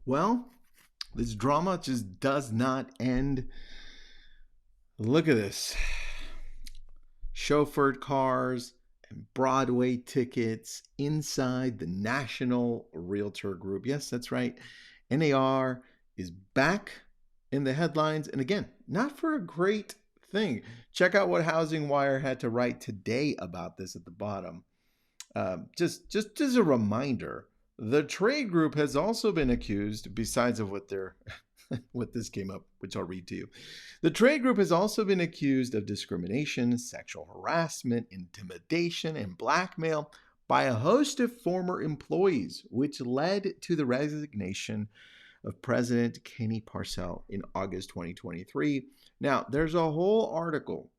Well, this drama just does not end. Look at this. Chauffeured cars and Broadway tickets inside the National Realtor Group. Yes, that's right. NAR is back in the headlines. And again, not for a great thing. Check out what Housing Wire had to write today about this at the bottom. Just as a reminder, the trade group has also been accused, besides of what they're what this came up, which I'll read to you. The trade group has also been accused of discrimination, sexual harassment, intimidation, and blackmail by a host of former employees, which led to the resignation of President Kenny Parcell in August 2023. Now, there's a whole article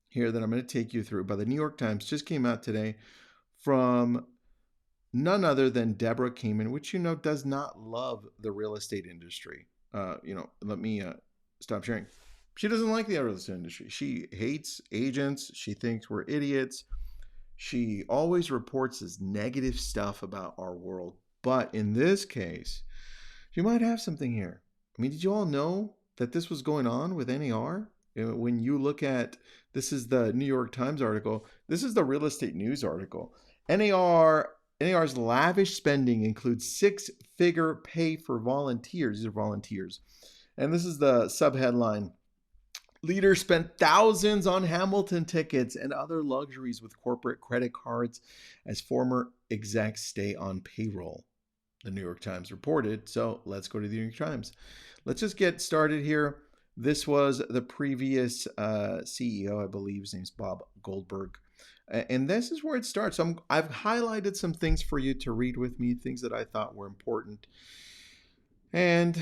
here that I'm going to take you through by the New York Times, just came out today, from none other than Deborah Kamen, which does not love the real estate industry. Let me stop sharing. She doesn't like the real estate industry. She hates agents. She thinks we're idiots. She always reports this negative stuff about our world. But in this case, she might have something here. I mean, did you all know that this was going on with NAR? When you look at, this is the New York Times article. This is the Real Estate News article. NAR's lavish spending includes six-figure pay for volunteers. These are volunteers. And this is the subheadline. Leaders spent thousands on Hamilton tickets and other luxuries with corporate credit cards as former execs stay on payroll, the New York Times reported. So let's go to the New York Times. Let's just get started here. This was the previous CEO, I believe. His name's Bob Goldberg. And this is where it starts. I've highlighted some things for you to read with me, things that I thought were important. And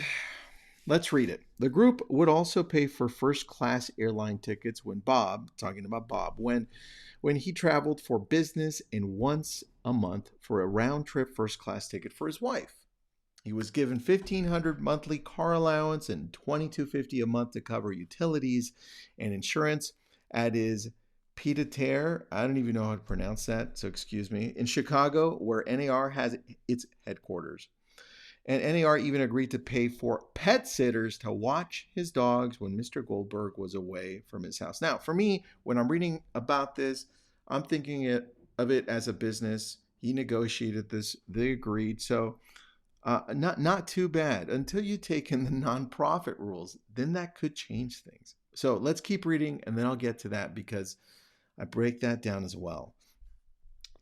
let's read it. The group would also pay for first-class airline tickets when Bob, talking about Bob, when he traveled for business, and once a month for a round-trip first-class ticket for his wife. He was given $1,500 monthly car allowance and $2,250 a month to cover utilities and insurance at his pied-à-terre, I don't even know how to pronounce that, so excuse me, in Chicago, where NAR has its headquarters. And NAR even agreed to pay for pet sitters to watch his dogs when Mr. Goldberg was away from his house. Now, for me, when I'm reading about this, I'm thinking of it as a business. He negotiated this, they agreed. So not too bad until you take in the nonprofit rules. Then that could change things. So let's keep reading, and then I'll get to that because I break that down as well.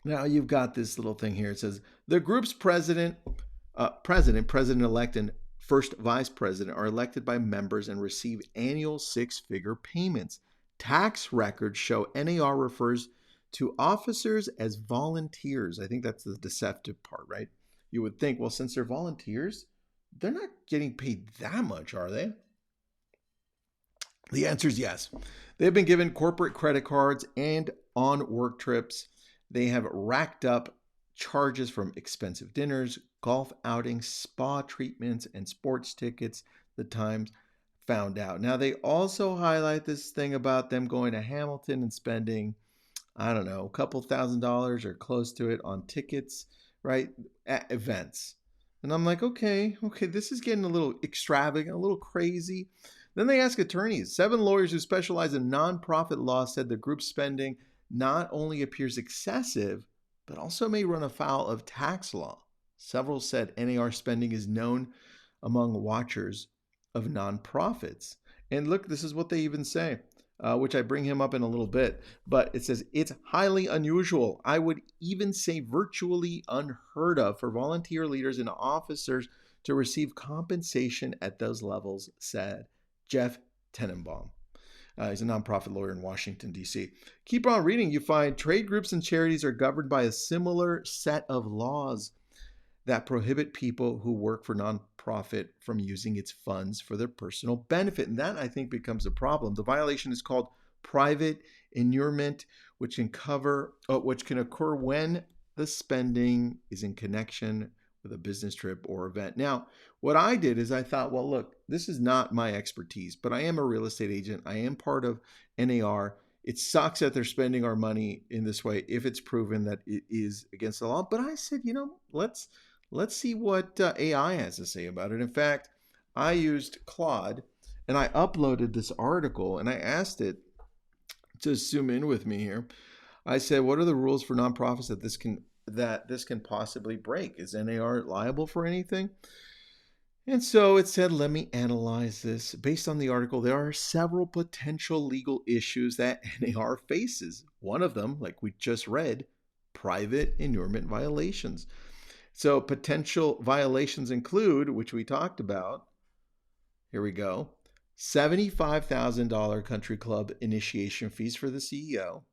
Now you've got this little thing here. It says the group's president-elect, and first vice president are elected by members and receive annual six-figure payments. Tax records show NAR refers to officers as volunteers. I think that's the deceptive part, right? You would think, well, since they're volunteers, they're not getting paid that much, are they? The answer is yes. They've been given corporate credit cards and on work trips. They have racked up charges from expensive dinners, golf outings, spa treatments, and sports tickets, the Times found out. Now, they also highlight this thing about them going to Hamilton and spending, I don't know, a couple $1,000s or close to it on tickets, right, at events. And I'm like, okay, this is getting a little extravagant, a little crazy. Then they ask attorneys. 7 lawyers who specialize in nonprofit law said the group's spending not only appears excessive, but also may run afoul of tax law. Several said NAR spending is known among watchers of nonprofits. And look, this is what they even say, which I bring him up in a little bit. But it says, it's highly unusual. I would even say virtually unheard of for volunteer leaders and officers to receive compensation at those levels, said Jeff Tenenbaum. He's a nonprofit lawyer in Washington, D.C. Keep on reading. You find trade groups and charities are governed by a similar set of laws that prohibit people who work for nonprofit from using its funds for their personal benefit. And that, I think, becomes a problem. The violation is called private inurement, which can occur when the spending is in connection with a business trip or event. Now, what I did is I thought, well, look, this is not my expertise, but I am a real estate agent. I am part of NAR. It sucks that they're spending our money in this way if it's proven that it is against the law. But I said, let's Let's see what AI has to say about it. In fact, I used Claude and I uploaded this article and I asked it to zoom in with me here. I said, "What are the rules for nonprofits that this can possibly break? Is NAR liable for anything?" And so it said, "Let me analyze this. Based on the article, there are several potential legal issues that NAR faces. One of them, like we just read, private inurement violations. So potential violations include, which we talked about, here we go, $75,000 country club initiation fees for the CEO,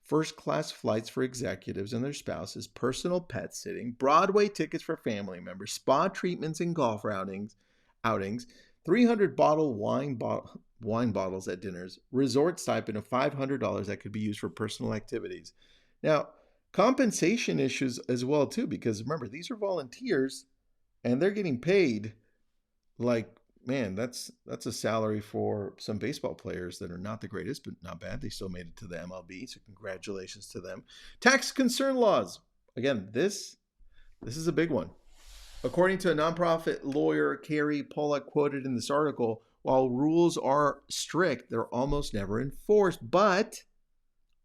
first class flights for executives and their spouses, personal pet sitting, Broadway tickets for family members, spa treatments and golf outings, 300 wine bottles at dinners, resort stipend of $500 that could be used for personal activities." Now, compensation issues as well too, because remember, these are volunteers and they're getting paid like, man, that's a salary for some baseball players that are not the greatest, but not bad. They still made it to the MLB, so congratulations to them. Tax concern laws. Again, this is a big one. According to a nonprofit lawyer, Carrie Pollack, quoted in this article, while rules are strict, they're almost never enforced. But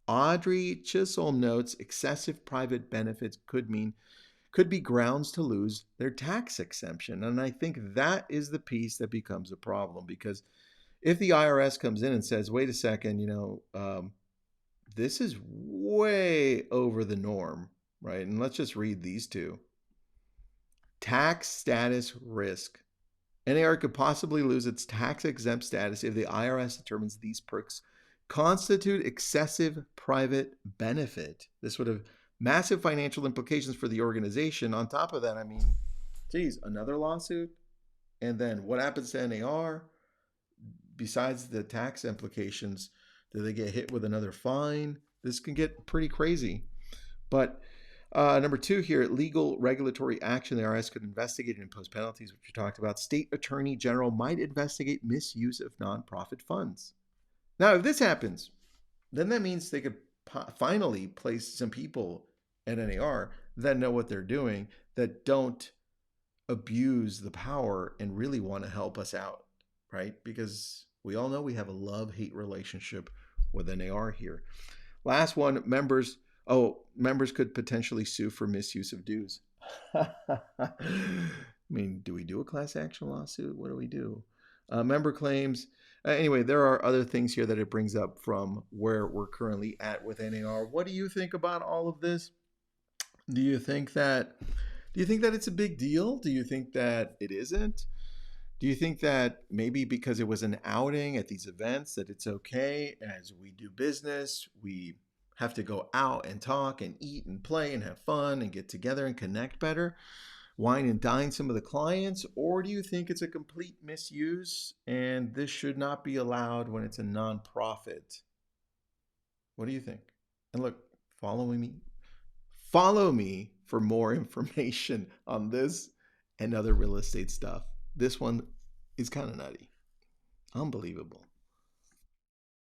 Audrey Chisholm notes excessive private benefits could be grounds to lose their tax exemption. And I think that is the piece that becomes a problem, because if the IRS comes in and says, "Wait a second, this is way over the norm," right? And let's just read these two. Tax status risk. NAR could possibly lose its tax-exempt status if the IRS determines these perks constitute excessive private benefit. This would have massive financial implications for the organization. On top of that, I mean, geez, another lawsuit? And then what happens to NAR? Besides the tax implications, do they get hit with another fine? This can get pretty crazy. But number two here, legal regulatory action. The IRS could investigate and impose penalties, which we talked about. State Attorney General might investigate misuse of nonprofit funds. Now, if this happens, then that means they could finally place some people at NAR that know what they're doing, that don't abuse the power and really want to help us out, right? Because we all know we have a love-hate relationship with NAR here. Last one, members could potentially sue for misuse of dues. I mean, do we do a class action lawsuit? What do we do? Member claims. Anyway, there are other things here that it brings up from where we're currently at with NAR. What do you think about all of this? Do you think that it's a big deal? Do you think that it isn't? Do you think that maybe because it was an outing at these events that it's okay, as we do business, we have to go out and talk and eat and play and have fun and get together and connect better, wine and dine some of the clients? Or do you think it's a complete misuse and this should not be allowed when it's a nonprofit? What do you think? And look, follow me for more information on this and other real estate stuff. This one is kind of nutty. Unbelievable.